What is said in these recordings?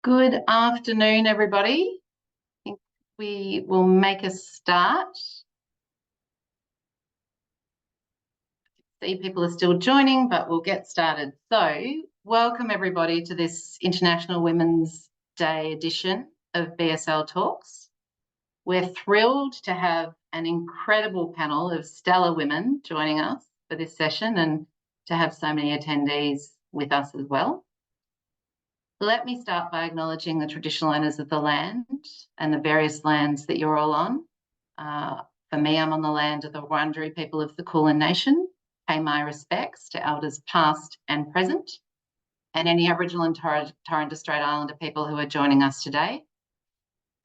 Good afternoon, everybody. I think we will make a start. See, people are still joining, but we'll get started. So, welcome everybody to this International Women's Day edition of BSL Talks. We're thrilled to have an incredible panel of stellar women joining us for this session and to have so many attendees with us as well. Let me start by acknowledging the traditional owners of the land and the various lands that you're all on. For me, I'm on the land of the Wurundjeri people of the Kulin Nation. Pay my respects to elders past and present, and any Aboriginal and Torres Strait Islander people who are joining us today.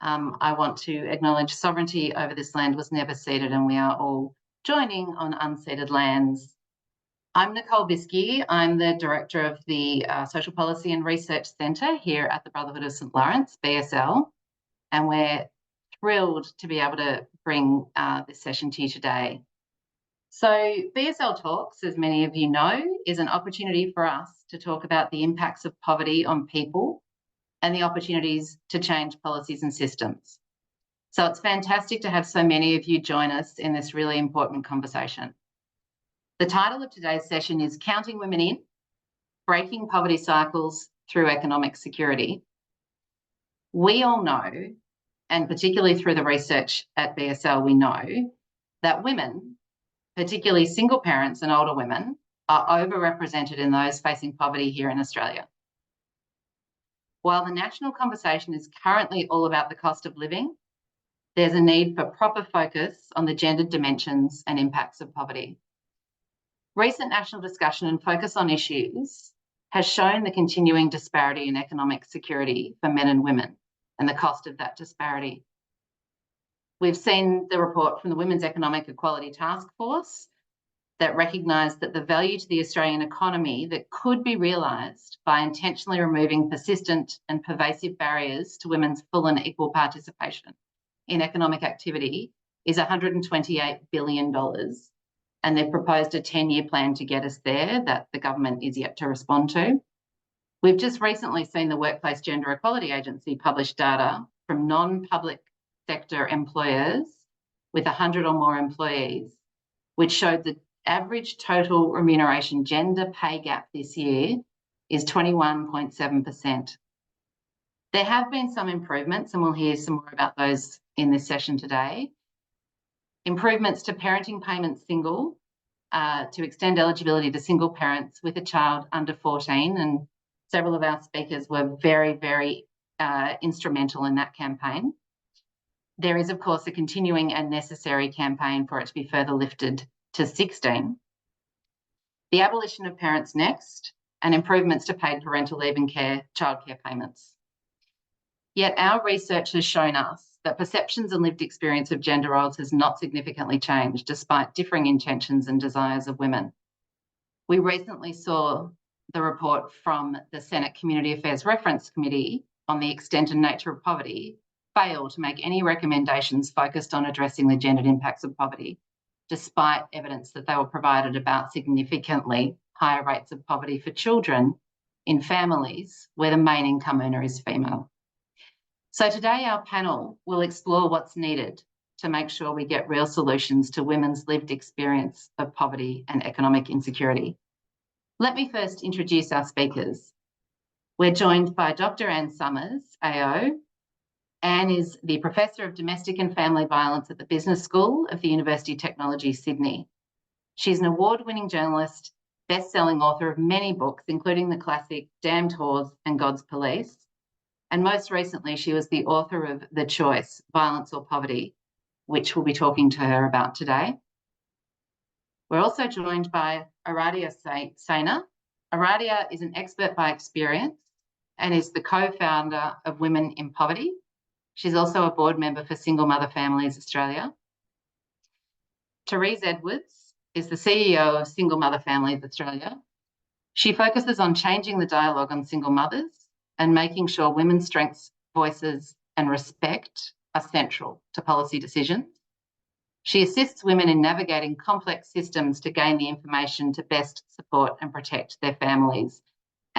I want to acknowledge sovereignty over this land was never ceded, and we are all joining on unceded lands. I'm Nicole Biskey. I'm the Director of the Social Policy and Research Centre here at the Brotherhood of St Laurence, BSL, and we're thrilled to be able to bring this session to you today. So BSL Talks, as many of you know, is an opportunity for us to talk about the impacts of poverty on people and the opportunities to change policies and systems. So it's fantastic to have so many of you join us in this really important conversation. The title of today's session is Counting Women In, Breaking Poverty Cycles Through Economic Security. We all know, and particularly through the research at BSL, we know that women, particularly single parents and older women, are overrepresented in those facing poverty here in Australia. While the national conversation is currently all about the cost of living, there's a need for proper focus on the gendered dimensions and impacts of poverty. Recent national discussion and focus on issues has shown the continuing disparity in economic security for men and women and the cost of that disparity. We've seen the report from the Women's Economic Equality Task Force that recognised that the value to the Australian economy that could be realised by intentionally removing persistent and pervasive barriers to women's full and equal participation in economic activity is $128 billion. And they've proposed a 10-year plan to get us there that the government is yet to respond to. We've just recently seen the Workplace Gender Equality Agency publish data from non-public sector employers with 100 or more employees, which showed the average total remuneration gender pay gap this year is 21.7%. There have been some improvements, and we'll hear some more about those in this session today. Improvements to parenting payments single, to extend eligibility to single parents with a child under 14, and several of our speakers were very, very instrumental in that campaign. There is, of course, a continuing and necessary campaign for it to be further lifted to 16. The abolition of Parents Next and improvements to paid parental leave and childcare payments. Yet our research has shown us that perceptions and lived experience of gender roles has not significantly changed despite differing intentions and desires of women. We recently saw the report from the Senate Community Affairs Reference Committee on the extent and nature of poverty fail to make any recommendations focused on addressing the gendered impacts of poverty, despite evidence that they were provided about significantly higher rates of poverty for children in families where the main income earner is female. So today our panel will explore what's needed to make sure we get real solutions to women's lived experience of poverty and economic insecurity. Let me first introduce our speakers. We're joined by Dr. Anne Summers, AO. Anne is the Professor of Domestic and Family Violence at the Business School of the University of Technology, Sydney. She's an award-winning journalist, best-selling author of many books, including the classic Damned Whores and God's Police. And most recently, she was the author of The Choice, Violence or Poverty, which we'll be talking to her about today. We're also joined by Aradia Saina. Aradia is an expert by experience and is the co-founder of Women in Poverty. She's also a board member for Single Mother Families Australia. Therese Edwards is the CEO of Single Mother Families Australia. She focuses on changing the dialogue on single mothers and making sure women's strengths, voices and respect are central to policy decisions. She assists women in navigating complex systems to gain the information to best support and protect their families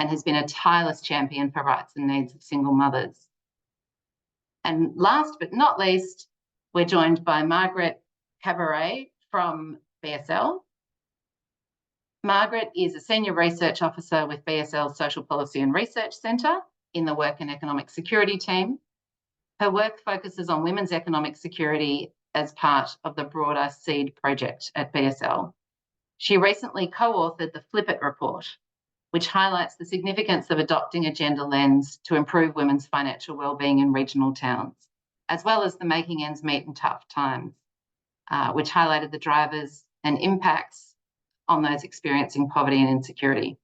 and has been a tireless champion for rights and needs of single mothers. And last but not least, we're joined by Margaret Cabaret from BSL. Margaret is a Senior Research Officer with BSL's Social Policy and Research Centre in the Work and Economic Security team. Her work focuses on women's economic security as part of the broader SEED project at BSL. She recently co-authored the Flip It report, which highlights the significance of adopting a gender lens to improve women's financial wellbeing in regional towns, as well as the Making Ends Meet in Tough Times, which highlighted the drivers and impacts on those experiencing poverty and insecurity.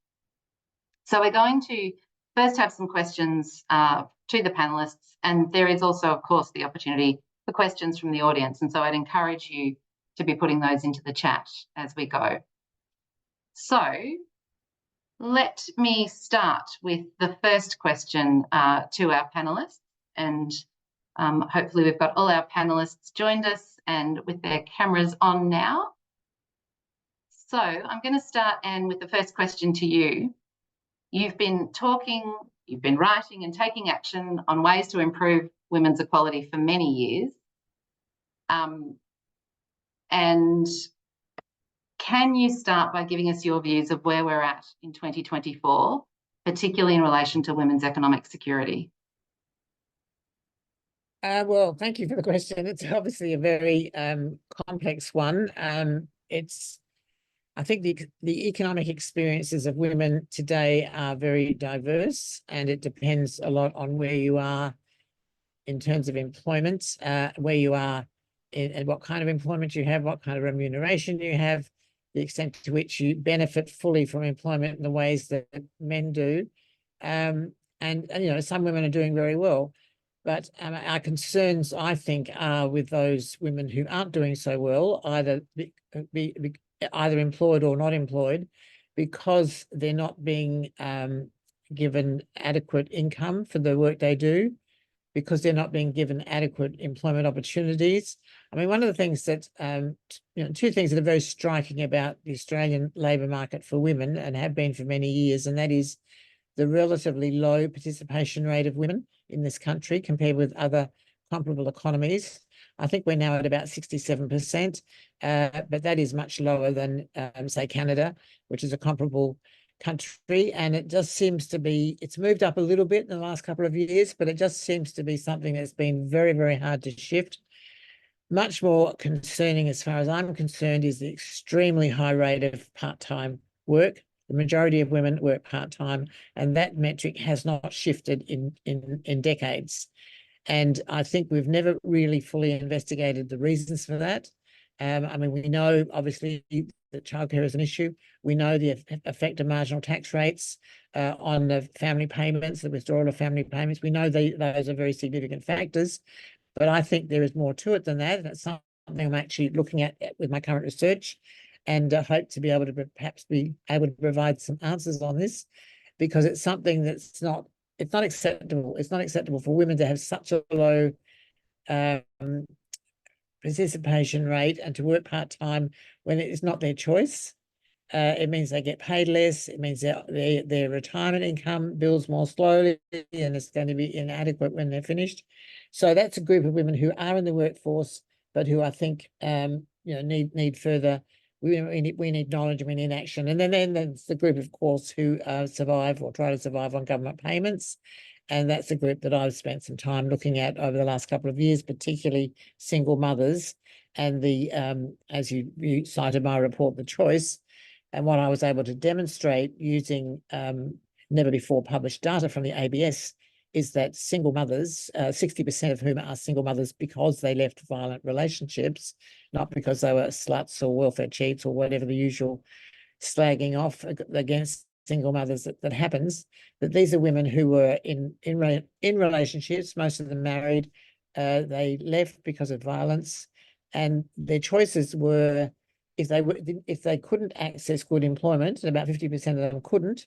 So we're going to first have some questions to the panellists, and there is also, of course, the opportunity for questions from the audience. And so I'd encourage you to be putting those into the chat as we go. So let me start with the first question to our panellists, and hopefully we've got all our panellists joined us and with their cameras on now. So I'm going to start, Anne, with the first question to you. You've been talking, you've been writing and taking action on ways to improve women's equality for many years. And can you start by giving us your views of where we're at in 2024, particularly in relation to women's economic security? Well, thank you for the question. It's obviously a very complex one. I think the economic experiences of women today are very diverse, and it depends a lot on where you are in terms of employment, where you are and what kind of employment you have, what kind of remuneration you have, the extent to which you benefit fully from employment in the ways that men do. And you know, some women are doing very well. But our concerns, I think, are with those women who aren't doing so well, either employed or not employed, because they're not being given adequate income for the work they do, because they're not being given adequate employment opportunities. I mean, one of the things that, two things that are very striking about the Australian labour market for women, and have been for many years, and that is the relatively low participation rate of women in this country compared with other comparable economies. I think we're now at about 67%, but that is much lower than, say, Canada, which is a comparable country. And it just seems to be, it's moved up a little bit in the last couple of years, but it just seems to be something that's been very, very hard to shift. Much more concerning, as far as I'm concerned, is the extremely high rate of part-time work. The majority of women work part-time, and that metric has not shifted in decades. And I think we've never really fully investigated the reasons for that. I mean, we know, obviously, that childcare is an issue. We know the effect of marginal tax rates on the family payments, the withdrawal of family payments. We know those are very significant factors, but I think there is more to it than that. And it's something I'm actually looking at with my current research, and hope to be able to perhaps be able to provide some answers on this, because it's something that's not acceptable. It's not acceptable for women to have such a low participation rate and to work part-time when it is not their choice. It means they get paid less. It means their retirement income builds more slowly, and it's going to be inadequate when they're finished. So that's a group of women who are in the workforce, but who I think need further. We need knowledge, and we need action. And then there's the group, of course, who survive or try to survive on government payments. And that's a group that I've spent some time looking at over the last couple of years, particularly single mothers. And the, as you cited my report, The Choice, and what I was able to demonstrate using never before published data from the ABS is that single mothers, 60% of whom are single mothers because they left violent relationships, not because they were sluts or welfare cheats or whatever the usual slagging off against single mothers that happens, that these are women who were in relationships, most of them married. They left because of violence, and their choices were, if they couldn't access good employment, and about 50% of them couldn't,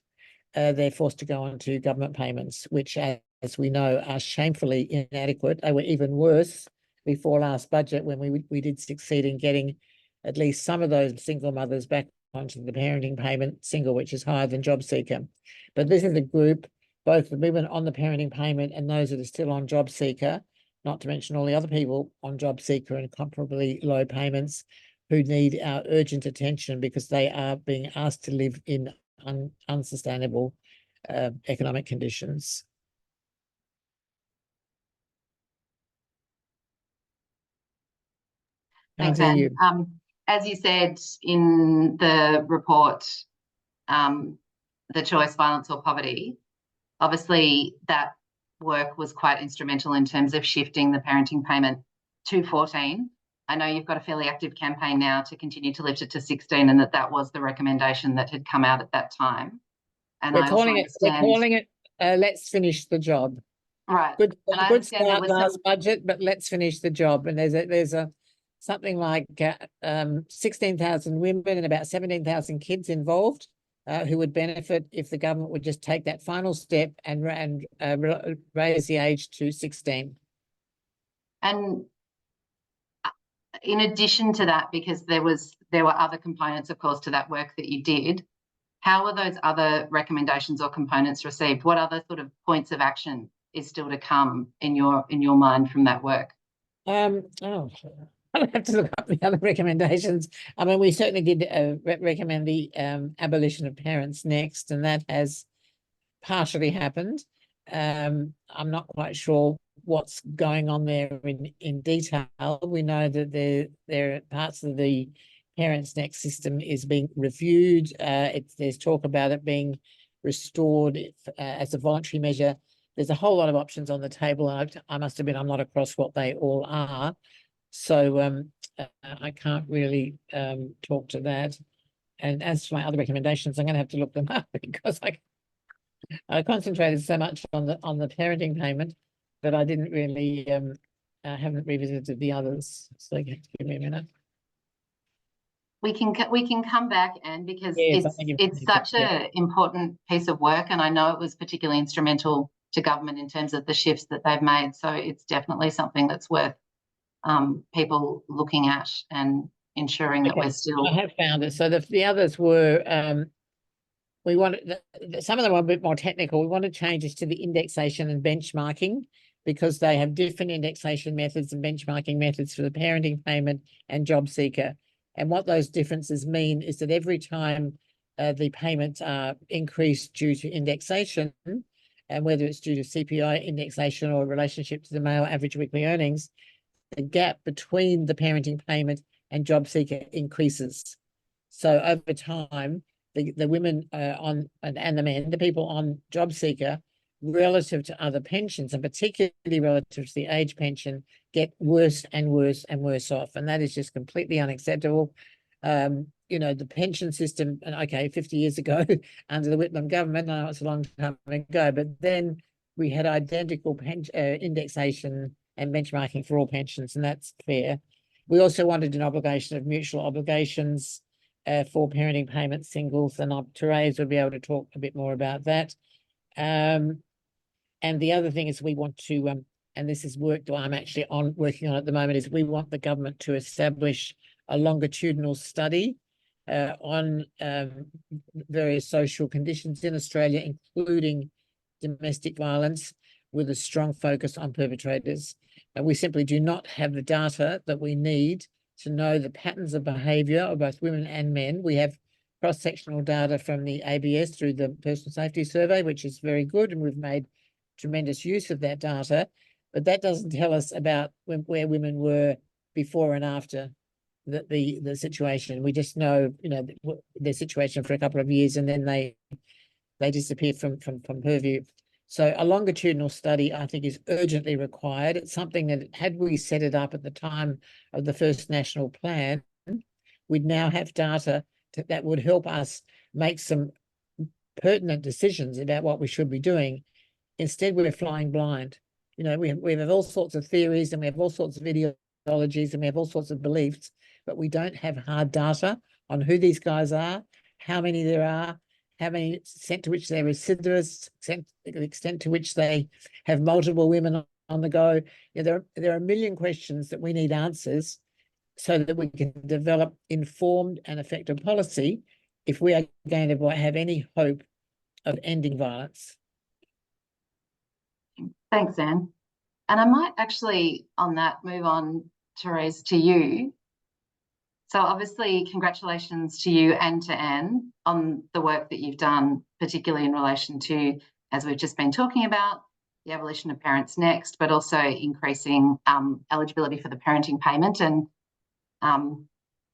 they're forced to go on to government payments, which, as we know, are shamefully inadequate. They were even worse before last budget, when we did succeed in getting at least some of those single mothers back onto the parenting payment single, which is higher than job seeker. But this is a group, both the women on the parenting payment and those that are still on job seeker, not to mention all the other people on job seeker and comparably low payments, who need our urgent attention because they are being asked to live in unsustainable economic conditions. Thanks, Anne. As you said in the report, the choice, violence or poverty, obviously that work was quite instrumental in terms of shifting the parenting payment to 14. I know you've got a fairly active campaign now to continue to lift it to 16, and that was the recommendation that had come out at that time. And we're calling it let's finish the job. Right. Good start last budget, but let's finish the job. And there's something like 16,000 women and about 17,000 kids involved who would benefit if the government would just take that final step and raise the age to 16. And in addition to that, because there were other components, of course, to that work that you did, how were those other recommendations or components received? What other sort of points of action is still to come in your mind from that work? I'll have to look up the other recommendations. I mean, we certainly did recommend the abolition of parents next, and that has partially happened. I'm not quite sure what's going on there in detail. We know that there are parts of the Parents Next system is being reviewed. There's talk about it being restored as a voluntary measure. There's a whole lot of options on the table, and I must admit I'm not across what they all are. So I can't really talk to that. And as for my other recommendations, I'm going to have to look them up because I concentrated so much on the parenting payment that I didn't really haven't revisited the others. So give me a minute. We can come back, Anne, because yes, it's such an important piece of work, and I know it was particularly instrumental to government in terms of the shifts that they've made. So it's definitely something that's worth people looking at and ensuring that we're still. I have found it. So the others were we wanted some of them were a bit more technical. We wanted changes to the indexation and benchmarking because they have different indexation methods and benchmarking methods for the parenting payment and job seeker. And what those differences mean is that every time the payments are increased due to indexation, and whether it's due to CPI indexation or relationship to the male average weekly earnings, the gap between the parenting payment and job seeker increases. So over time, the women and the men, the people on job seeker, relative to other pensions, and particularly relative to the age pension, get worse and worse and worse off. And that is just completely unacceptable. The pension system, and okay, 50 years ago under the Whitlam government, I know it's a long time ago, but then we had identical indexation and benchmarking for all pensions, and that's fair. We also wanted an obligation of mutual obligations for parenting payment singles, and Therese would be able to talk a bit more about that. And the other thing is we want to, and this is work that I'm actually working on at the moment, is we want the government to establish a longitudinal study on various social conditions in Australia, including domestic violence, with a strong focus on perpetrators. And we simply do not have the data that we need to know the patterns of behaviour of both women and men. We have cross-sectional data from the ABS through the Personal Safety Survey, which is very good, and we've made tremendous use of that data, but that doesn't tell us about where women were before and after the situation. We just know, their situation for a couple of years, and then they disappear from purview. So a longitudinal study, I think, is urgently required. It's something that, had we set it up at the time of the first national plan, we'd now have data that would help us make some pertinent decisions about what we should be doing. Instead, we're flying blind. We have all sorts of theories, and we have all sorts of ideologies, and we have all sorts of beliefs, but we don't have hard data on who these guys are, how many there are, how many extent to which they're recidivists, the extent to which they have multiple women on the go. There are a million questions that we need answers so that we can develop informed and effective policy if we are going to have any hope of ending violence. Thanks, Anne. And I might actually, on that, move on, Therese, to you. So obviously, congratulations to you and to Anne on the work that you've done, particularly in relation to, as we've just been talking about, the abolition of Parents Next, but also increasing eligibility for the parenting payment, and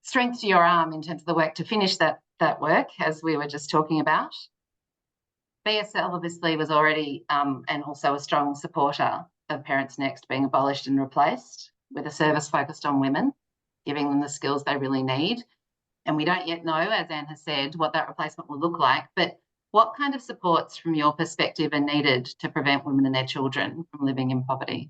strength to your arm in terms of the work to finish that work, as we were just talking about. BSL obviously was already and also a strong supporter of Parents Next being abolished and replaced with a service focused on women, giving them the skills they really need. And we don't yet know, as Anne has said, what that replacement will look like, but what kind of supports from your perspective are needed to prevent women and their children from living in poverty?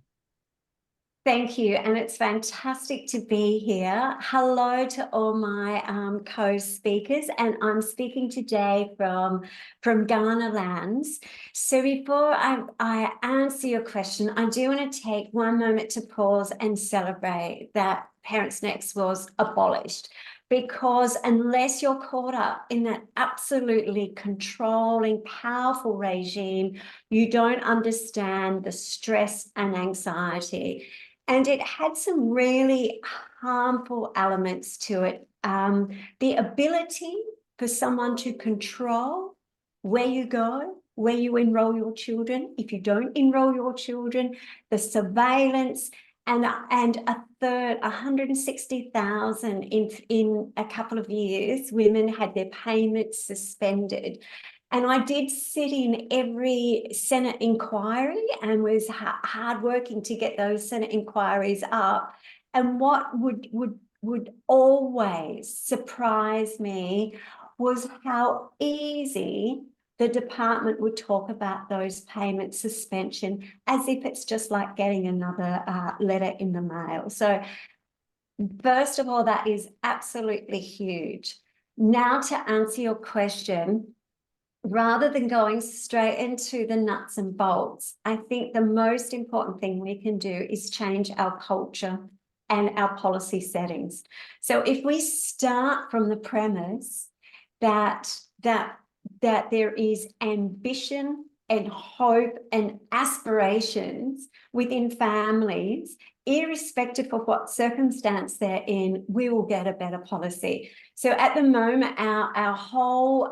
Thank you, and it's fantastic to be here. Hello to all my co-speakers, and I'm speaking today from Ghana lands. So before I answer your question, I do want to take one moment to pause and celebrate that Parents Next was abolished, because unless you're caught up in that absolutely controlling, powerful regime, you don't understand the stress and anxiety. And it had some really harmful elements to it. The ability for someone to control where you go, where you enroll your children. If you don't enroll your children, the surveillance, and a third, 160,000 in a couple of years, women had their payments suspended. And I did sit in every Senate inquiry and was hard working to get those Senate inquiries up. And what would always surprise me was how easy the department would talk about those payment suspension as if it's just like getting another letter in the mail. So first of all, that is absolutely huge. Now to answer your question, rather than going straight into the nuts and bolts, I think the most important thing we can do is change our culture and our policy settings. So if we start from the premise that there is ambition and hope and aspirations within families, irrespective of what circumstance they're in, we will get a better policy. So at the moment, our whole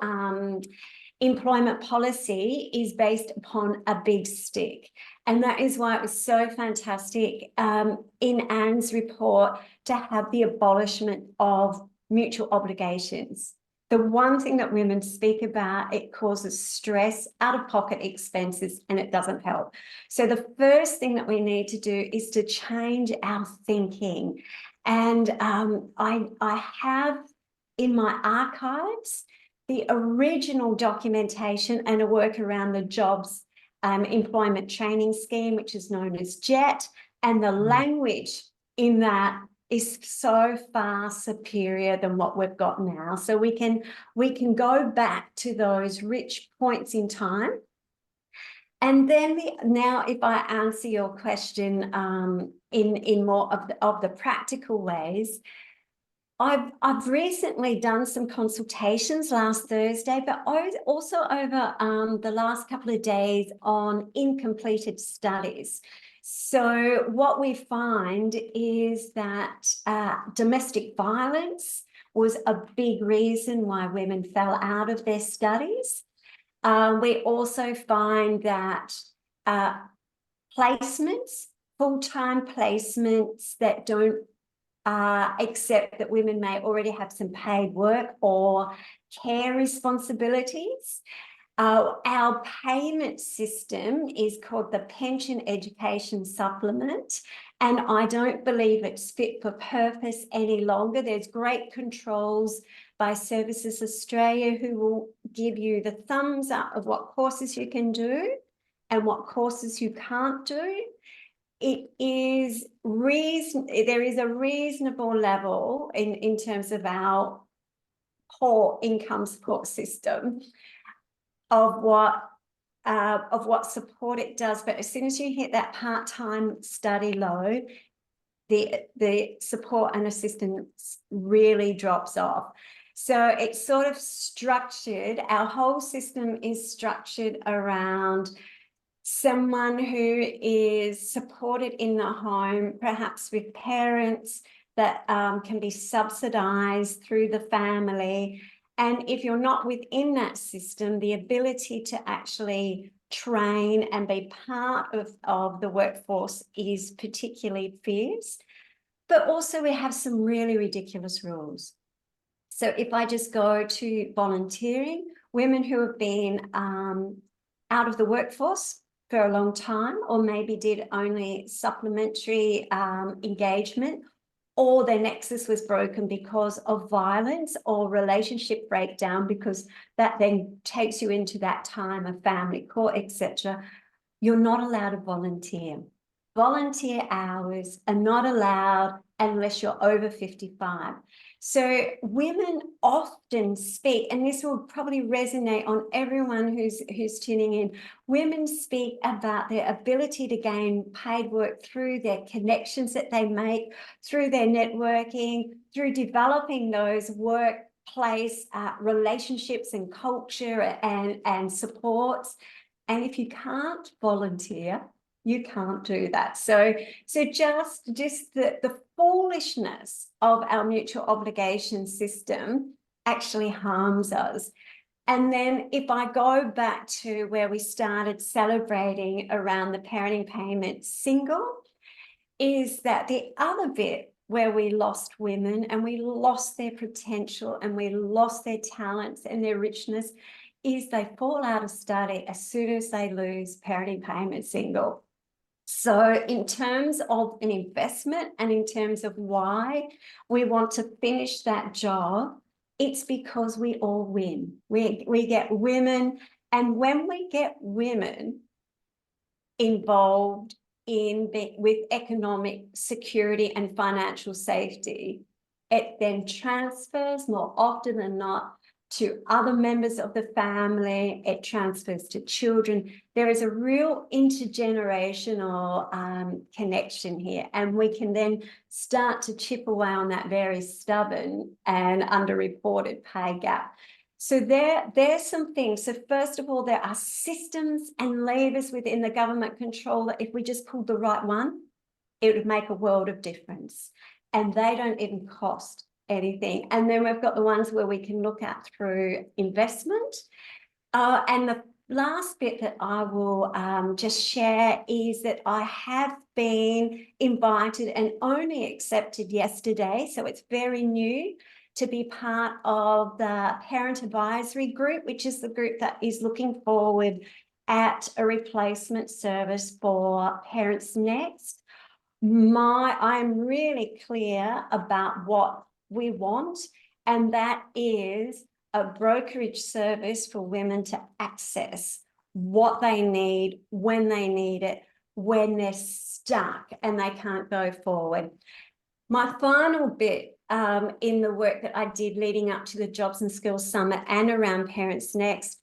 employment policy is based upon a big stick. And that is why it was so fantastic in Anne's report to have the abolishment of mutual obligations. The one thing that women speak about, it causes stress, out-of-pocket expenses, and it doesn't help. So the first thing that we need to do is to change our thinking. And I have in my archives the original documentation and a work around the jobs employment training scheme, which is known as JET, and the language in that is so far superior than what we've got now. So we can go back to those rich points in time. And then now, if I answer your question in more of the practical ways, I've recently done some consultations last Thursday, but also over the last couple of days on incompleted studies. So what we find is that domestic violence was a big reason why women fell out of their studies. We also find that placements, full-time placements that don't except that women may already have some paid work or care responsibilities. Our payment system is called the Pension Education Supplement, and I don't believe it's fit for purpose any longer. There's great controls by Services Australia who will give you the thumbs up of what courses you can do and what courses you can't do. There is a reasonable level in terms of our core income support system of what support it does, but as soon as you hit that part-time study load, the support and assistance really drops off. So it's sort of structured, our whole system is structured around someone who is supported in the home, perhaps with parents that can be subsidized through the family. And if you're not within that system, the ability to actually train and be part of the workforce is particularly fierce. But also we have some really ridiculous rules. So if I just go to volunteering, women who have been out of the workforce for a long time, or maybe did only supplementary engagement, or their nexus was broken because of violence or relationship breakdown, because that then takes you into that time of family court, etc. You're not allowed to volunteer. Volunteer hours are not allowed unless you're over 55. So women often speak, and this will probably resonate on everyone who's tuning in. Women speak about their ability to gain paid work through their connections that they make, through their networking, through developing those workplace relationships and culture and supports. And if you can't volunteer, you can't do that. So just the foolishness of our mutual obligation system actually harms us. And then if I go back to where we started celebrating around the parenting payment single, is that the other bit where we lost women and we lost their potential and we lost their talents and their richness is they fall out of study as soon as they lose parenting payment single. So in terms of an investment and in terms of why we want to finish that job, it's because we all win. We get women, and when we get women involved with economic security and financial safety, it then transfers more often than not to other members of the family, it transfers to children. There is a real intergenerational connection here, and we can then start to chip away on that very stubborn and underreported pay gap. So there's some things. So first of all, there are systems and levers within the government control that if we just pulled the right one, it would make a world of difference. And they don't even cost anything. And then we've got the ones where we can look at through investment. And the last bit that I will just share is that I have been invited and only accepted yesterday, so it's very new, to be part of the Parent Advisory Group, which is the group that is looking forward at a replacement service for Parents Next. I'm really clear about what we want, and that is a brokerage service for women to access what they need, when they need it, when they're stuck and they can't go forward. My final bit in the work that I did leading up to the Jobs and Skills Summit and around Parents Next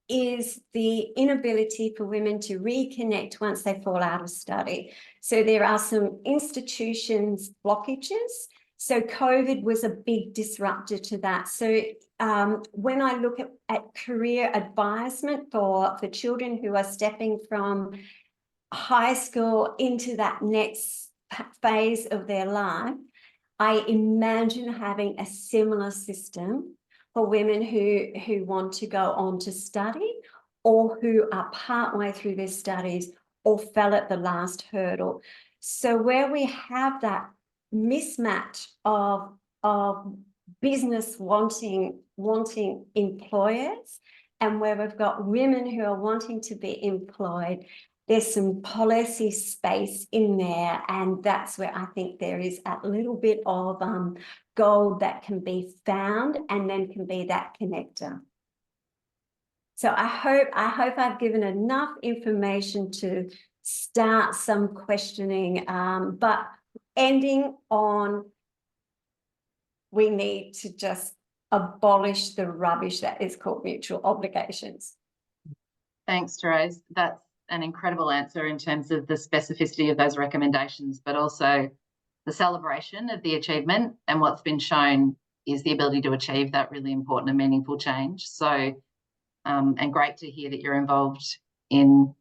is the inability for women to reconnect once they fall out of study. So there are some institutions blockages. So COVID was a big disruptor to that. So when I look at career advisement for children who are stepping from high school into that next phase of their life, I imagine having a similar system for women who want to go on to study or who are partway through their studies or fell at the last hurdle. So where we have that mismatch of business wanting employers and where we've got women who are wanting to be employed, there's some policy space in there, and that's where I think there is a little bit of gold that can be found and then can be that connector. So I hope I've given enough information to start some questioning, but ending on, we need to just abolish the rubbish that is called mutual obligations. Thanks, Therese. That's an incredible answer in terms of the specificity of those recommendations, but also the celebration of the achievement and what's been shown is the ability to achieve that really important and meaningful change. So, and great to hear that you're involved in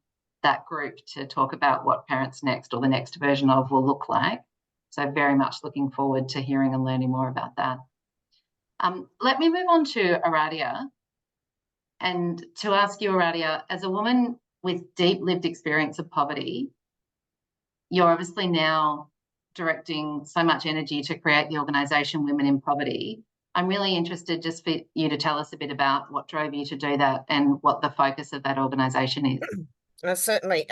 that group to talk about what Parents Next, or the next version of, will look like. So very much looking forward to hearing and learning more about that. Let me move on to Aradia, and to ask you, Aradia, as a woman with deep lived experience of poverty, you're obviously now directing so much energy to create the organisation Women in Poverty. I'm really interested just for you to tell us a bit about what drove you to do that and what the focus of that organisation is. Certainly.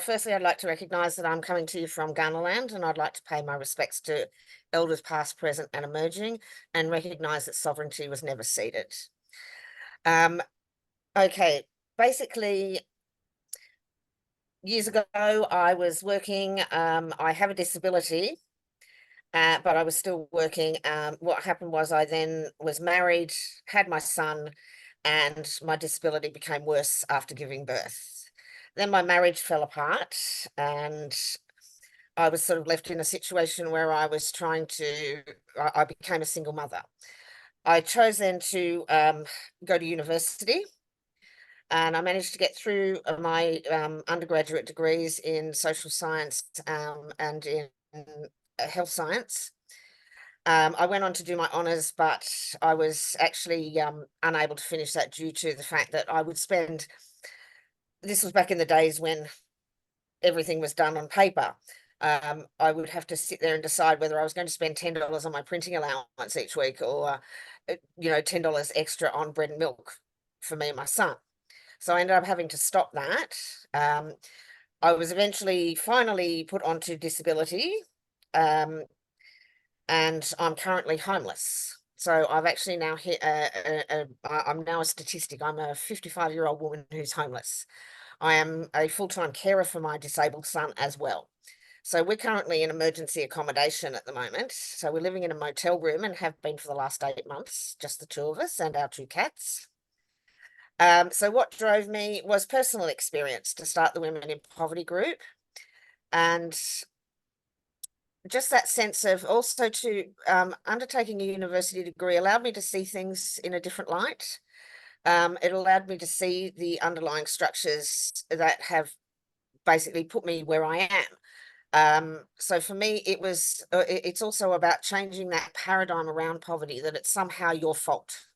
Firstly, I'd like to recognise that I'm coming to you from Ghanaland, and I'd like to pay my respects to elders past, present and emerging, and recognise that sovereignty was never ceded. Okay, basically, years ago, I was working, I have a disability, but I was still working. What happened was I then was married, had my son, and my disability became worse after giving birth. Then my marriage fell apart, and I was sort of left in a situation where I was I became a single mother. I chose then to go to university, and I managed to get through my undergraduate degrees in social science and in health science. I went on to do my honours, but I was actually unable to finish that due to the fact that I would spend, this was back in the days when everything was done on paper. I would have to sit there and decide whether I was going to spend $10 on my printing allowance each week, or, $10 extra on bread and milk for me and my son. So I ended up having to stop that. I was finally put onto disability, and I'm currently homeless. So I've actually now hit, I'm now a statistic. I'm a 55-year-old woman who's homeless. I am a full-time carer for my disabled son as well. So we're currently in emergency accommodation at the moment. So we're living in a motel room and have been for the last 8 months, just the two of us and our 2 cats. So what drove me was personal experience to start the Women in Poverty group, and just that sense of also to undertaking a university degree allowed me to see things in a different light. It allowed me to see the underlying structures that have basically put me where I am. So for me, it's also about changing that paradigm around poverty, that it's somehow your fault,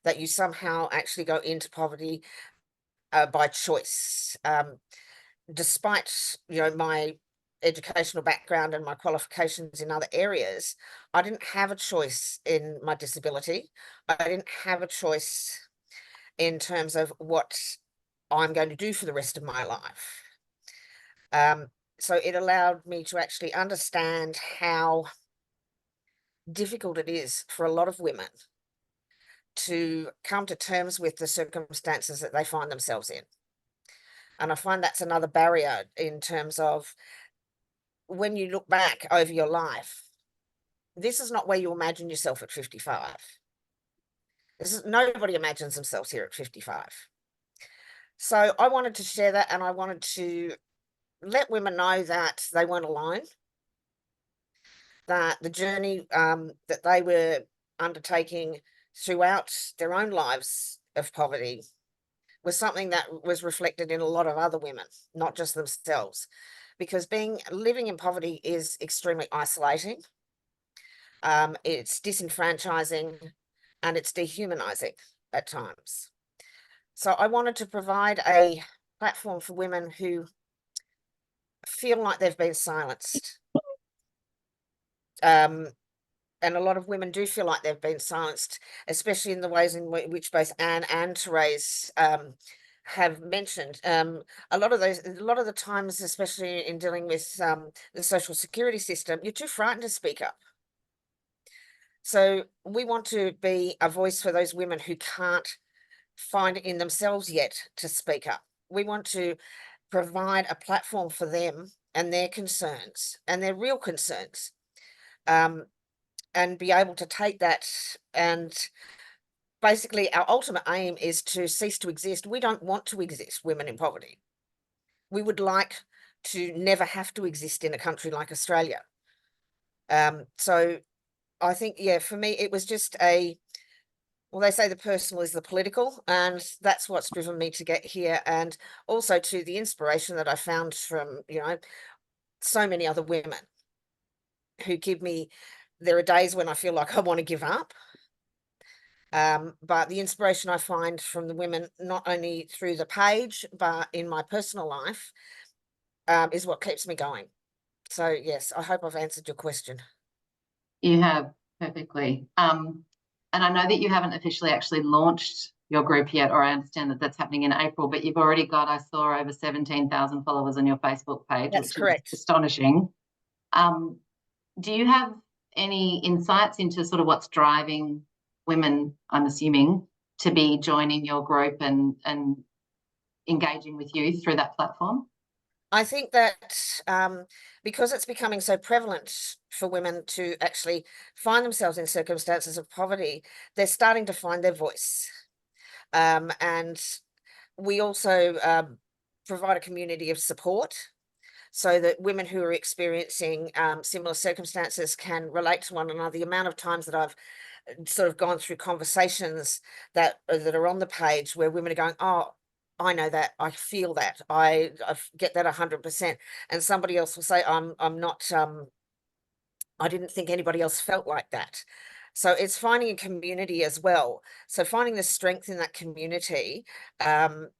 that you somehow actually go into poverty by choice. Despite, my educational background and my qualifications in other areas, I didn't have a choice in my disability. I didn't have a choice in terms of what I'm going to do for the rest of my life. So it allowed me to actually understand how difficult it is for a lot of women to come to terms with the circumstances that they find themselves in. And I find that's another barrier in terms of when you look back over your life, this is not where you imagine yourself at 55. Nobody imagines themselves here at 55. So I wanted to share that, and I wanted to let women know that they weren't alone, that the journey that they were undertaking throughout their own lives of poverty was something that was reflected in a lot of other women, not just themselves, because living in poverty is extremely isolating. It's disenfranchising, and it's dehumanizing at times. So I wanted to provide a platform for women who feel like they've been silenced. And a lot of women do feel like they've been silenced, especially in the ways in which both Anne and Therese have mentioned. A lot of the times, especially in dealing with the social security system, you're too frightened to speak up. So we want to be a voice for those women who can't find it in themselves yet to speak up. We want to provide a platform for them and their concerns and their real concerns, and be able to take that. And basically our ultimate aim is to cease to exist. We don't want to exist, women in poverty. We would like to never have to exist in a country like Australia. So I think, yeah, for me, it was just well, they say the personal is the political, and that's what's driven me to get here. And also to the inspiration that I found from, so many other women who give me, there are days when I feel like I want to give up. But the inspiration I find from the women, not only through the page, but in my personal life, is what keeps me going. So yes, I hope I've answered your question. You have perfectly. And I know that you haven't officially actually launched your group yet, or I understand that that's happening in April, but you've already got, I saw, over 17,000 followers on your Facebook page, That's which correct. is astonishing. Do you have any insights into sort of what's driving women, I'm assuming, to be joining your group and engaging with you through that platform? I think that because it's becoming so prevalent for women to actually find themselves in circumstances of poverty, they're starting to find their voice. And we also provide a community of support so that women who are experiencing similar circumstances can relate to one another. The amount of times that I've sort of gone through conversations that are on the page where women are going, oh, I know that, I feel that, I get that 100%. And somebody else will say, I'm not, I didn't think anybody else felt like that. So it's finding a community as well. So finding the strength in that community, and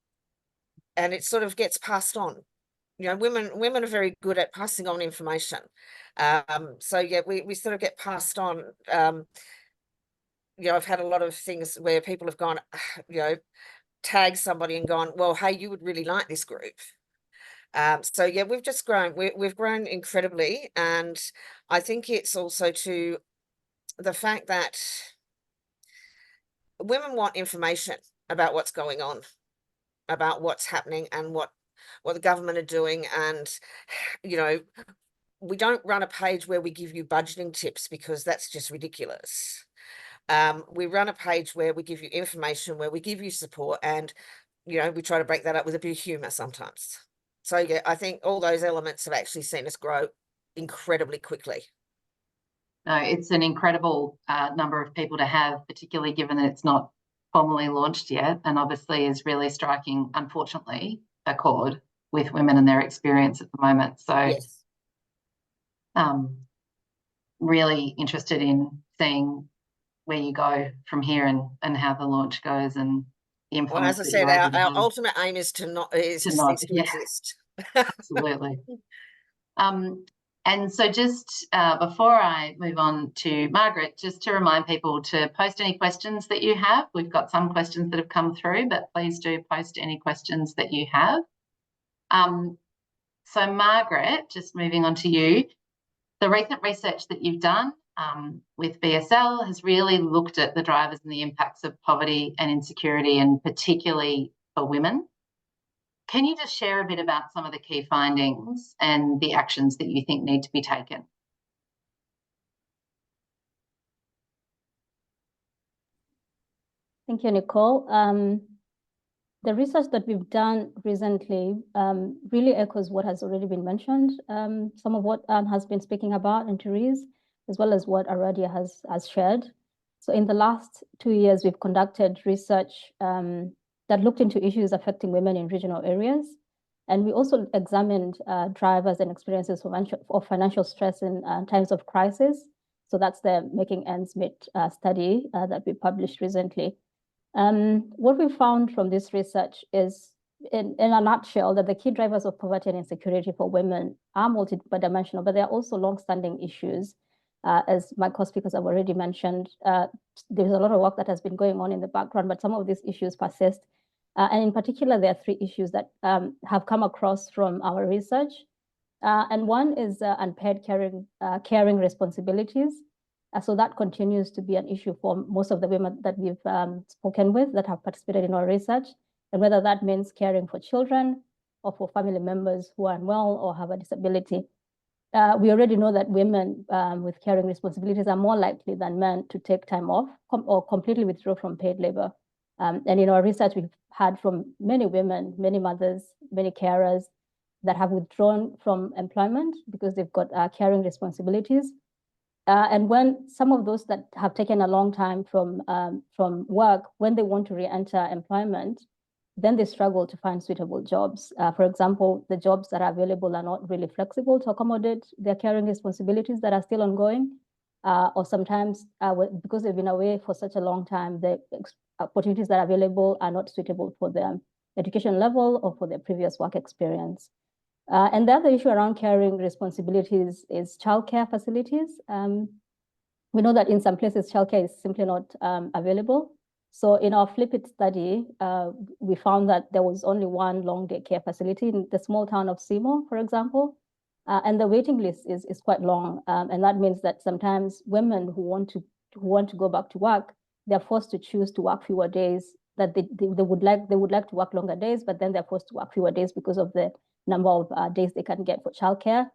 it sort of gets passed on. Women are very good at passing on information. So yeah, we sort of get passed on. I've had a lot of things where people have gone, tag somebody and gone, well, hey, you would really like this group. So yeah, we've just grown. We've grown incredibly, and I think it's also to the fact that women want information about what's going on, about what's happening, and what the government are doing. And we don't run a page where we give you budgeting tips, because that's just ridiculous. We run a page where we give you information, where we give you support, and we try to break that up with a bit of humor sometimes. So yeah, I think all those elements have actually seen us grow incredibly quickly. No, it's an incredible number of people to have, particularly given that it's not formally launched yet, and obviously is really striking, unfortunately, a chord with women and their experience at the moment. So yes, really interested in seeing where you go from here and how the launch goes and the influence. Well, as I that said, you're able to our have. ultimate aim is to not To not, cease to yeah. exist. Absolutely. And so just before I move on to Margaret, just to remind people to post any questions that you have. We've got some questions that have come through, but please do post any questions that you have. So Margaret, just moving on to you, the recent research that you've done with BSL has really looked at the drivers and the impacts of poverty and insecurity, and particularly for women. Can you just share a bit about some of the key findings and the actions that you think need to be taken? Thank you, Nicole. The research that we've done recently really echoes what has already been mentioned, some of what has been speaking about and Therese, as well as what Aradia has shared. So in the last 2 years, we've conducted research that looked into issues affecting women in regional areas. And we also examined drivers and experiences of financial stress in times of crisis. So that's the Making Ends Meet study that we published recently. What we found from this research is, in a nutshell, that the key drivers of poverty and insecurity for women are multidimensional, but there are also long-standing issues. As my co-speakers have already mentioned, there's a lot of work that has been going on in the background, but some of these issues persist. And in particular, there are 3 issues that have come across from our research. And one is unpaid caring responsibilities. So that continues to be an issue for most of the women that we've spoken with that have participated in our research, and whether that means caring for children or for family members who are unwell or have a disability. We already know that women with caring responsibilities are more likely than men to take time off or completely withdraw from paid labor. And in our research, we've heard from many women, many mothers, many carers that have withdrawn from employment because they've got caring responsibilities. And when some of those that have taken a long time from work, when they want to re-enter employment, then they struggle to find suitable jobs. For example, the jobs that are available are not really flexible to accommodate their caring responsibilities that are still ongoing, or sometimes because they've been away for such a long time, the opportunities that are available are not suitable for their education level or for their previous work experience. And the other issue around caring responsibilities is childcare facilities. We know that in some places, childcare is simply not available. So in our Flip It study, we found that there was only one long day care facility in the small town of Seymour, for example. And the waiting list is quite long. And that means that sometimes women who want to go back to work, they're forced to choose to work fewer days, that they would like to work longer days, but then they're forced to work fewer days because of the number of days they can get for childcare.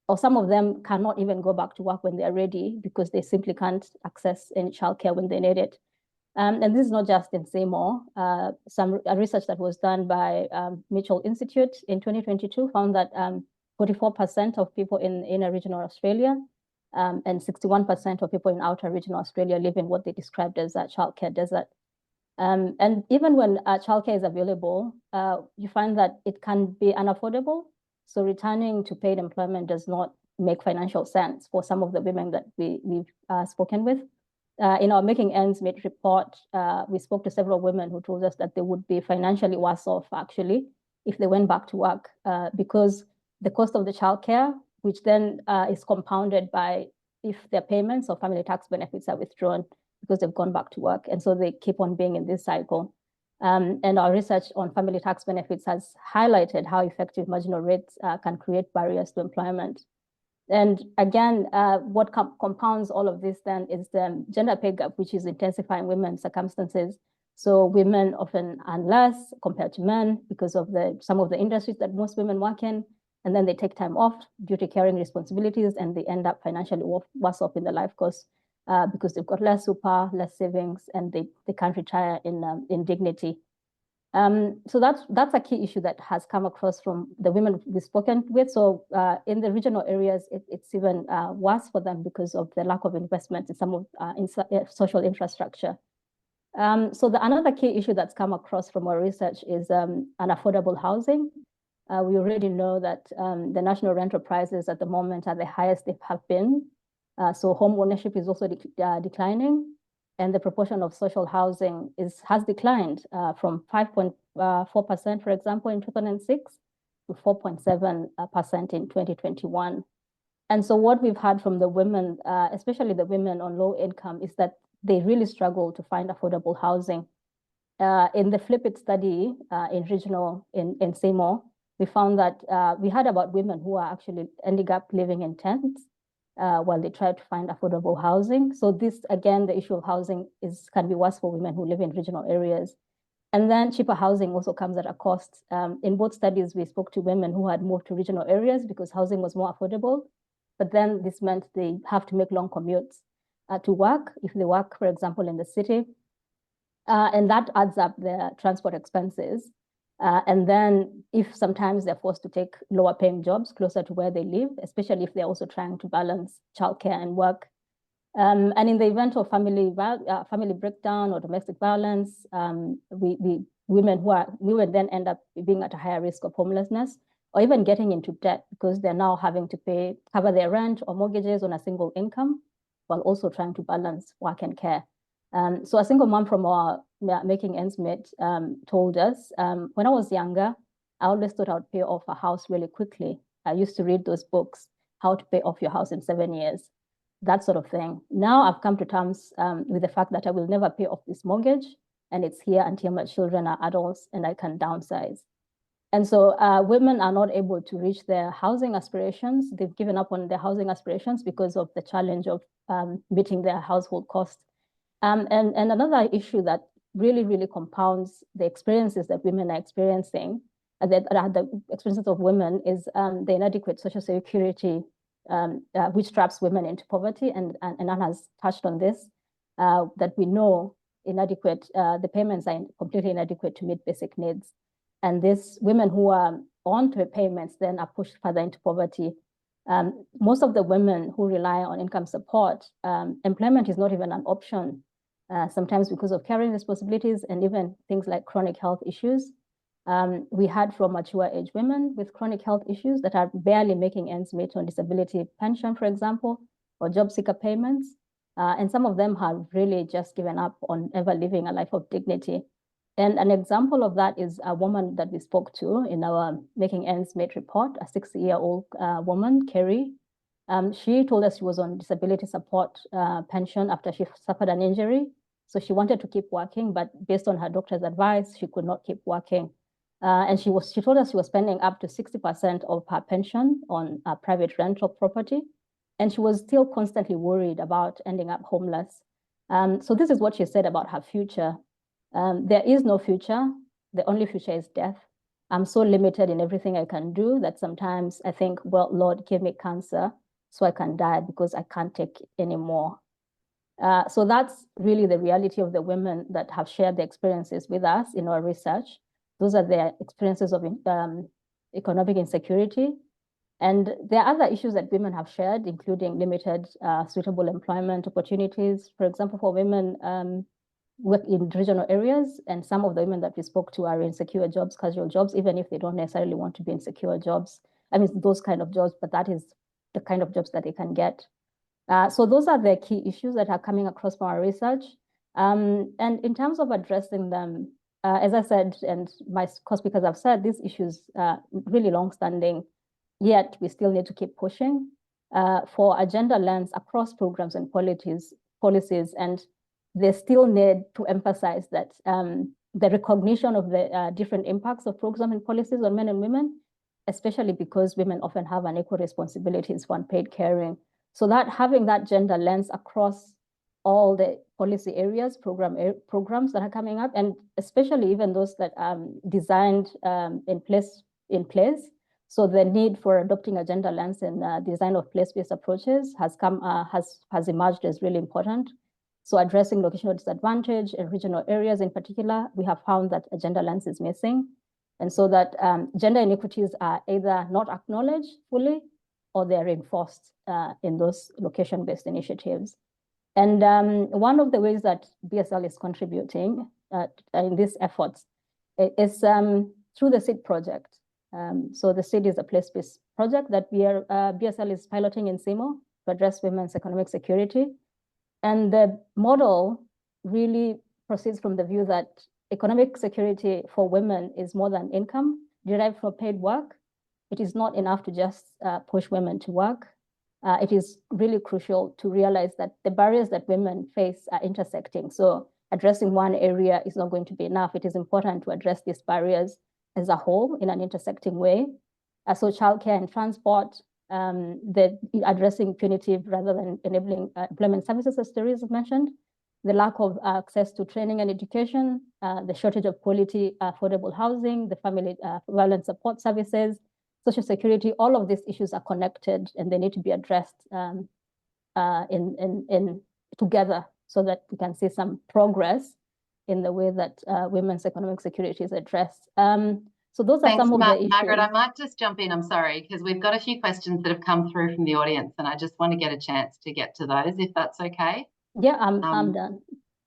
Or some of them cannot even go back to work when they're ready because they simply can't access any childcare when they need it. And this is not just in Seymour. Some research that was done by Mitchell Institute in 2022 found that 44% of people in inner regional Australia and 61% of people in outer regional Australia live in what they described as a childcare desert. And even when childcare is available, you find that it can be unaffordable. So returning to paid employment does not make financial sense for some of the women that we've spoken with. In our Making Ends Meet report, we spoke to several women who told us that they would be financially worse off, actually, if they went back to work, because the cost of the childcare, which then is compounded by if their payments or family tax benefits are withdrawn because they've gone back to work. And so they keep on being in this cycle. And our research on family tax benefits has highlighted how effective marginal rates can create barriers to employment. And again, what compounds all of this then is the gender pay gap, which is intensifying women's circumstances. So women often earn less compared to men because of some of the industries that most women work in. And then they take time off due to caring responsibilities, and they end up financially worse off in the life course because they've got less super, less savings, and they can't retire in dignity. So that's a key issue that has come across from the women we've spoken with. So in the regional areas, it's even worse for them because of the lack of investment in some of social infrastructure. So another key issue that's come across from our research is unaffordable housing. We already know that the national rental prices at the moment are the highest they have been. So home ownership is also declining. And the proportion of social housing has declined from 5.4%, for example, in 2006 to 4.7% in 2021. And so what we've heard from the women, especially the women on low income, is that they really struggle to find affordable housing. In the Flip It study in Seymour, we found that we heard about women who are actually ending up living in tents while they try to find affordable housing. So this, again, the issue of housing can be worse for women who live in regional areas. And then cheaper housing also comes at a cost. In both studies, we spoke to women who had moved to regional areas because housing was more affordable. But then this meant they have to make long commutes to work, if they work, for example, in the city. And that adds up their transport expenses. And then if sometimes they're forced to take lower paying jobs closer to where they live, especially if they're also trying to balance childcare and work. And in the event of family breakdown or domestic violence, women then end up being at a higher risk of homelessness or even getting into debt because they're now having to cover their rent or mortgages on a single income while also trying to balance work and care. So a single mom from our Making Ends Meet told us, when I was younger, I always thought I would pay off a house really quickly. I used to read those books, How to Pay Off Your House in 7 Years, that sort of thing. Now I've come to terms with the fact that I will never pay off this mortgage, and it's here until my children are adults and I can downsize. And so women are not able to reach their housing aspirations. They've given up on their housing aspirations because of the challenge of meeting their household costs. And another issue that really, really compounds the experiences that women are experiencing, the experiences of women, is the inadequate social security, which traps women into poverty. And Anne has touched on this, that we know the payments are completely inadequate to meet basic needs. And these women who are on to payments then are pushed further into poverty. Most of the women who rely on income support, employment is not even an option, sometimes because of caring responsibilities and even things like chronic health issues. We had from mature age women with chronic health issues that are barely making ends meet on disability pension, for example, or job seeker payments. And some of them have really just given up on ever living a life of dignity. And an example of that is a woman that we spoke to in our Making Ends Meet report, a 60-year-old woman, Kerry. She told us she was on disability support pension after she suffered an injury. So she wanted to keep working, but based on her doctor's advice, she could not keep working. And she told us she was spending up to 60% of her pension on a private rental property. And she was still constantly worried about ending up homeless. So this is what she said about her future. There is no future. The only future is death. I'm so limited in everything I can do that sometimes I think, well, Lord, give me cancer so I can die because I can't take anymore. So that's really the reality of the women that have shared their experiences with us in our research. Those are their experiences of economic insecurity. And there are other issues that women have shared, including limited suitable employment opportunities. For example, for women work in regional areas, and some of the women that we spoke to are in secure jobs, casual jobs, even if they don't necessarily want to be in secure jobs. I mean, those kind of jobs, but that is the kind of jobs that they can get. So those are the key issues that are coming across from our research. And in terms of addressing them, as I said, and my co-speakers have said, these issues are really long-standing, yet we still need to keep pushing for a gender lens across programs and policies, and they still need to emphasize that the recognition of the different impacts of programs and policies on men and women, especially because women often have unequal responsibilities for unpaid caring. So that having that gender lens across all the policy areas, programs that are coming up, and especially even those that are designed in place. So the need for adopting a gender lens in design of place-based approaches has emerged as really important. So addressing locational disadvantage in regional areas in particular, we have found that a gender lens is missing. And so that gender inequities are either not acknowledged fully or they're reinforced in those location-based initiatives. And one of the ways that BSL is contributing in these efforts is through the SEED project. So the SEED is a place-based project that BSL is piloting in CIMO to address women's economic security. And the model really proceeds from the view that economic security for women is more than income derived from paid work. It is not enough to just push women to work. It is really crucial to realize that the barriers that women face are intersecting. So addressing one area is not going to be enough. It is important to address these barriers as a whole in an intersecting way. So childcare and transport, addressing punitive rather than enabling employment services, as Therese mentioned, the lack of access to training and education, the shortage of quality, affordable housing, the family violence support services, social security, all of these issues are connected and they need to be addressed together so that we can see some progress in the way that women's economic security is addressed. So those are some of the issues. Margaret, I might just jump in, I'm sorry, because we've got a few questions that have come through from the audience and I just want to get a chance to get to those, if that's okay. Yeah, I'm done.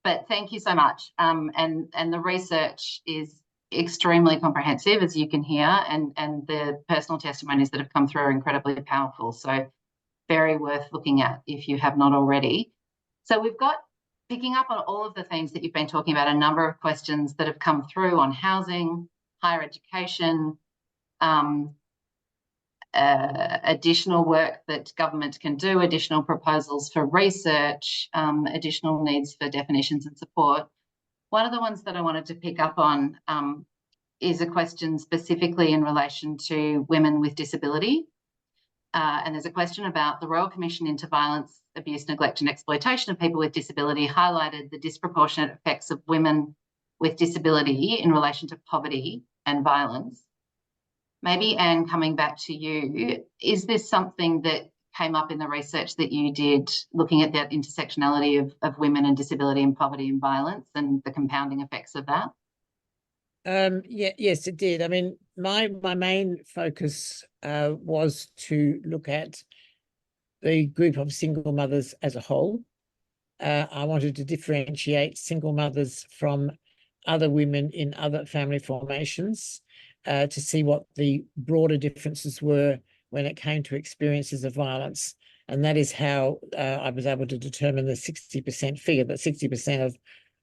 But thank you so much. And the research is extremely comprehensive, as you can hear, and the personal testimonies that have come through are incredibly powerful. So very worth looking at if you have not already. So we've got, picking up on all of the themes that you've been talking about, a number of questions that have come through on housing, higher education, additional work that government can do, additional proposals for research, additional needs for definitions and support. One of the ones that I wanted to pick up on is a question specifically in relation to women with disability. And there's a question about the Royal Commission into Violence, Abuse, Neglect and Exploitation of People with Disability highlighted the disproportionate effects of women with disability in relation to poverty and violence. Maybe, Anne, coming back to you, is this something that came up in the research that you did, looking at that intersectionality of women and disability and poverty and violence and the compounding effects of that? Yes, it did. I mean, my main focus was to look at the group of single mothers as a whole. I wanted to differentiate single mothers from other women in other family formations to see what the broader differences were when it came to experiences of violence. And that is how I was able to determine the 60% figure, that 60% of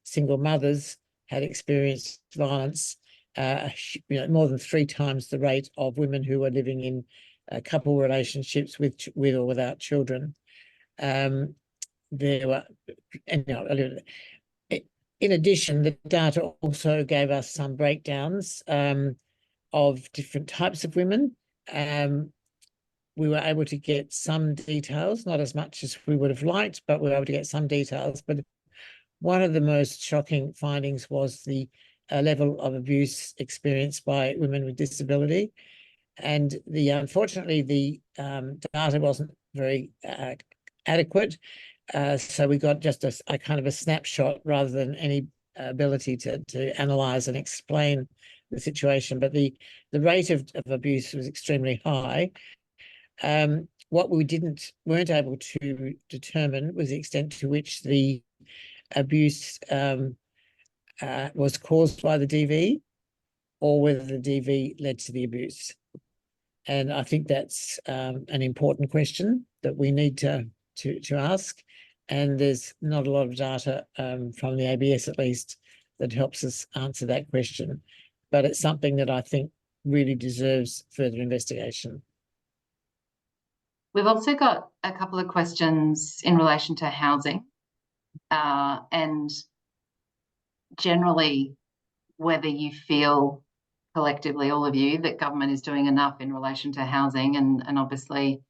single mothers had experienced violence, more than 3 times the rate of women who were living in couple relationships with or without children. There were, and in addition, the data also gave us some breakdowns of different types of women. We were able to get some details, not as much as we would have liked, but we were able to get some details. But one of the most shocking findings was the level of abuse experienced by women with disability. And unfortunately, the data wasn't very adequate. So we got just a kind of a snapshot rather than any ability to analyze and explain the situation. But the rate of abuse was extremely high. What we weren't able to determine was the extent to which the abuse was caused by the DV or whether the DV led to the abuse. And I think that's an important question that we need to ask. And there's not a lot of data from the ABS, at least, that helps us answer that question. But it's something that I think really deserves further investigation. We've also got a couple of questions in relation to housing and generally whether you feel collectively, all of you, that government is doing enough in relation to housing. And obviously,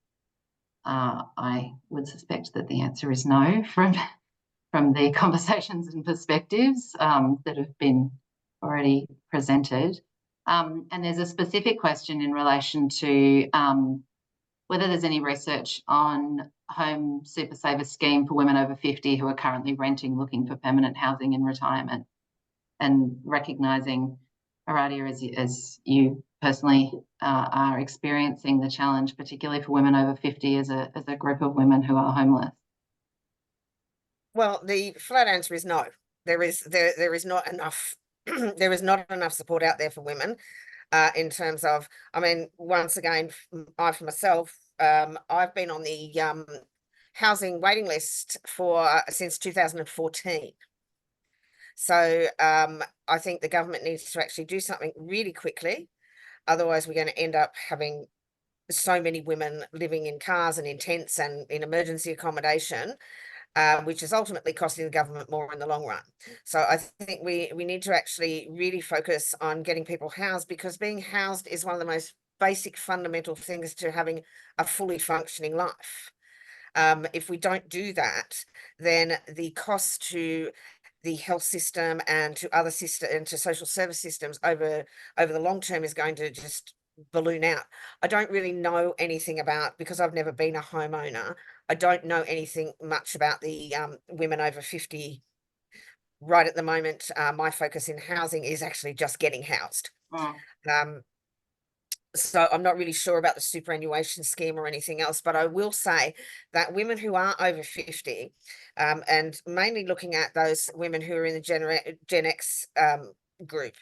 I would suspect that the answer is no from the conversations and perspectives that have been already presented. And there's a specific question in relation to whether there's any research on Home Super Saver scheme for women over 50 who are currently renting, looking for permanent housing in retirement, and recognising, Aradia, as you personally are experiencing the challenge, particularly for women over 50 as a group of women who are homeless. Well, the flat answer is no. There is not enough. There is not enough support out there for women. In terms of, I mean, once again, I for myself, I've been on the housing waiting list since 2014. So I think the government needs to actually do something really quickly. Otherwise, we're going to end up having so many women living in cars and in tents and in emergency accommodation, which is ultimately costing the government more in the long run. So I think we need to actually really focus on getting people housed, because being housed is one of the most basic fundamental things to having a fully functioning life. If we don't do that, then the cost to the health system and to other system and to social service systems over the long term is going to just balloon out. I don't really know anything about, because I've never been a homeowner, I don't know anything much about the women over 50 right at the moment. My focus in housing is actually just getting housed. So I'm not really sure about the superannuation scheme or anything else, but I will say that women who are over 50, and mainly looking at those women who are in the Gen X group,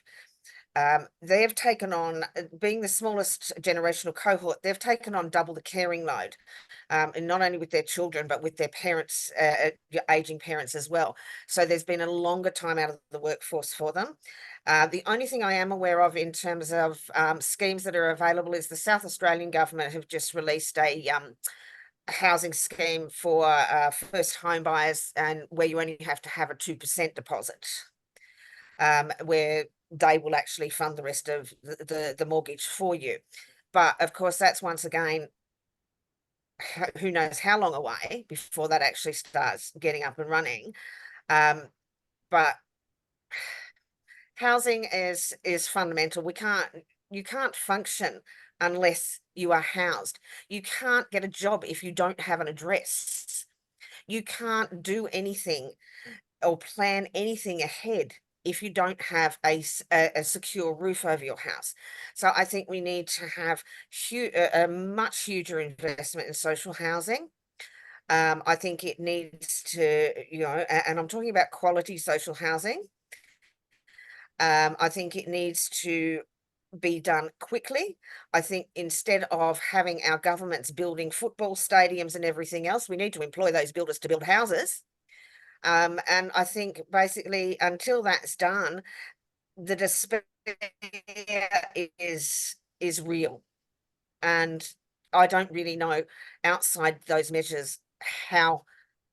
they have taken on, being the smallest generational cohort, they've taken on double the caring load, and not only with their children, but with their parents, aging parents as well. So there's been a longer time out of the workforce for them. The only thing I am aware of in terms of schemes that are available is the South Australian government have just released a housing scheme for first home buyers, and where you only have to have a 2% deposit, where they will actually fund the rest of the mortgage for you. But of course, that's once again, who knows how long away before that actually starts getting up and running. But housing is fundamental. You can't function unless you are housed. You can't get a job if you don't have an address. You can't do anything or plan anything ahead if you don't have a secure roof over your house. So I think we need to have a much huger investment in social housing. I think it needs to, and I'm talking about quality social housing. I think it needs to be done quickly. I think instead of having our governments building football stadiums and everything else, we need to employ those builders to build houses. And I think basically until that's done, the despair is real. And I don't really know outside those measures how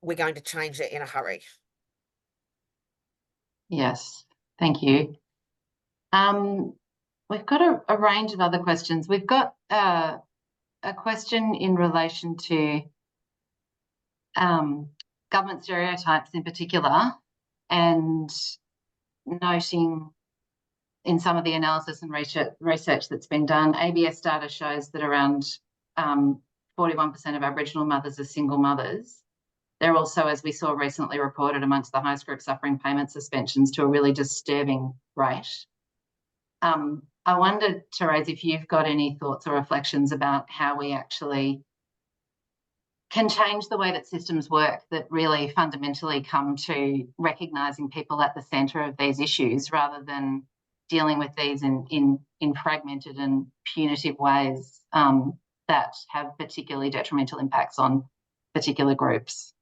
we're going to change it in a hurry. Yes, thank you. We've got a range of other questions. We've got a question in relation to government stereotypes in particular, and noting in some of the analysis and research that's been done, ABS data shows that around 41% of Aboriginal mothers are single mothers. They're also, as we saw recently reported, amongst the highest group suffering payment suspensions to a really disturbing rate. I wondered, Therese, if you've got any thoughts or reflections about how we actually can change the way that systems work that really fundamentally come to recognising people at the centre of these issues rather than dealing with these in fragmented and punitive ways that have particularly detrimental impacts on particular groups.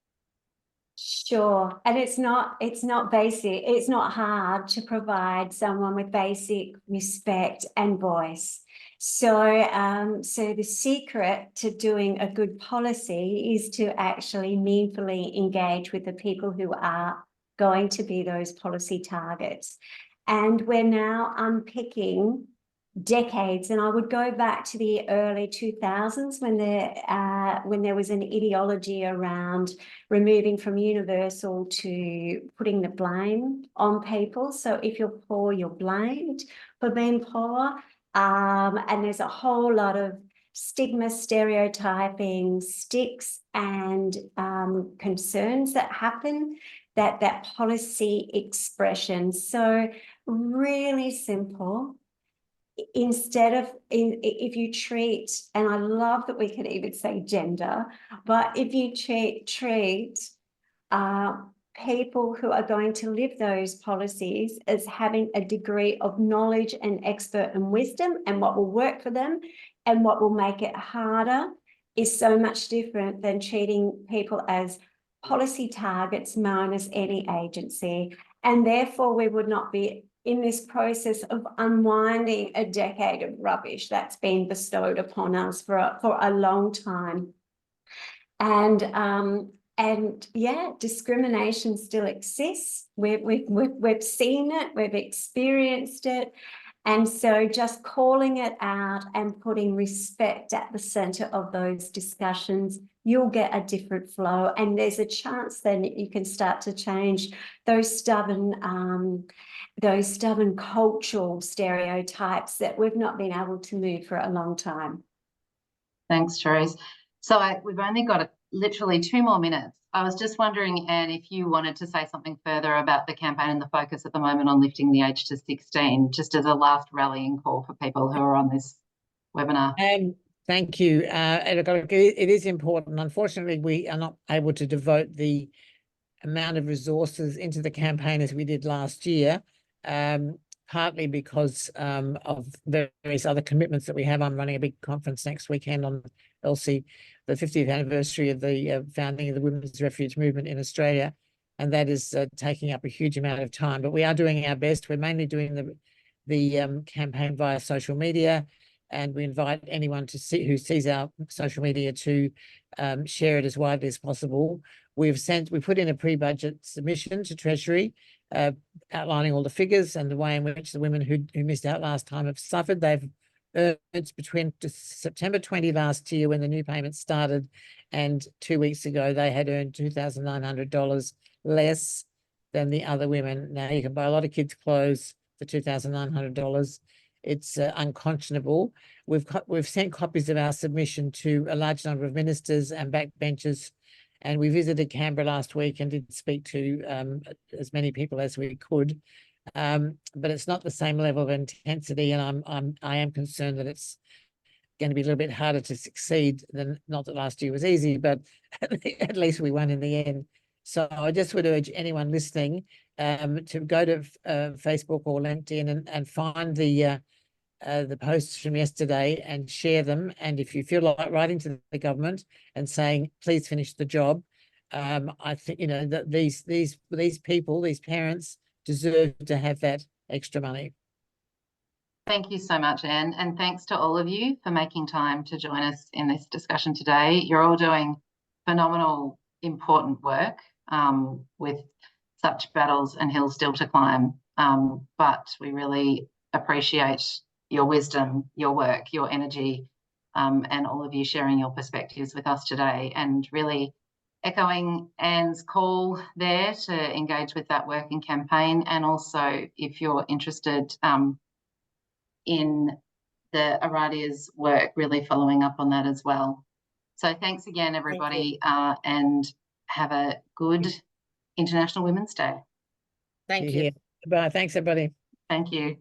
Sure. And it's not basic. It's not hard to provide someone with basic respect and voice. So, so the secret to doing a good policy is to actually meaningfully engage with the people who are going to be those policy targets. And we're now unpicking decades, and I would go back to the early 2000s when there was an ideology around removing from universal to putting the blame on people. So if you're poor, you're blamed for being poor, and there's a whole lot of stigma, stereotyping, sticks, and concerns that happen that policy expression. So really simple. Instead of if you treat, and I love that we can even say gender, but if you treat people who are going to live those policies as having a degree of knowledge and expert and wisdom, and what will work for them and what will make it harder is so much different than treating people as policy targets minus any agency. And therefore we would not be in this process of unwinding a decade of rubbish that's been bestowed upon us for a long time. And yeah, discrimination still exists. We've seen it, we've experienced it. And so just calling it out and putting respect at the center of those discussions, you'll get a different flow. And there's a chance then that you can start to change those stubborn cultural stereotypes that we've not been able to move for a long time. Thanks, Therese. So we've only got literally 2 more minutes. I was just wondering, Anne, if you wanted to say something further about the campaign and the focus at the moment on lifting the age to 16, just as a last rallying call for people who are on this webinar. Thank you. It is important. Unfortunately, we are not able to devote the amount of resources into the campaign as we did last year, partly because of various other commitments that we have. I'm running a big conference next weekend on Elsie, the 50th anniversary of the founding of the Women's Refuge Movement in Australia, and that is taking up a huge amount of time. But we are doing our best. We're mainly doing the campaign via social media, and we invite anyone who sees our social media to share it as widely as possible. We put in a pre-budget submission to Treasury outlining all the figures and the way in which the women who missed out last time have suffered. They've earned between September 20 last year, when the new payment started, and 2 weeks ago they had earned $2,900 less than the other women. Now you can buy a lot of kids' clothes for $2,900. It's unconscionable. We've sent copies of our submission to a large number of ministers and backbenchers, and we visited Canberra last week and did speak to as many people as we could. but it's not the same level of intensity, and I am concerned that it's going to be a little bit harder to succeed than, not that last year was easy, but at least we won in the end. So I just would urge anyone listening to go to Facebook or LinkedIn and find the posts from yesterday and share them. And if you feel like writing to the government and saying, please finish the job, I think, you know, that these people, these parents deserve to have that extra money. Thank you so much, Anne, and thanks to all of you for making time to join us in this discussion today. You're all doing phenomenal, important work with such battles and hills still to climb, but we really appreciate your wisdom, your work, your energy, and all of you sharing your perspectives with us today, and really echoing Anne's call there to engage with that work and campaign. And also, if you're interested in the Aradia's work, really following up on that as well. So thanks again, everybody, and have a good International Women's Day. Thank you. Bye. Thanks, everybody. Thank you.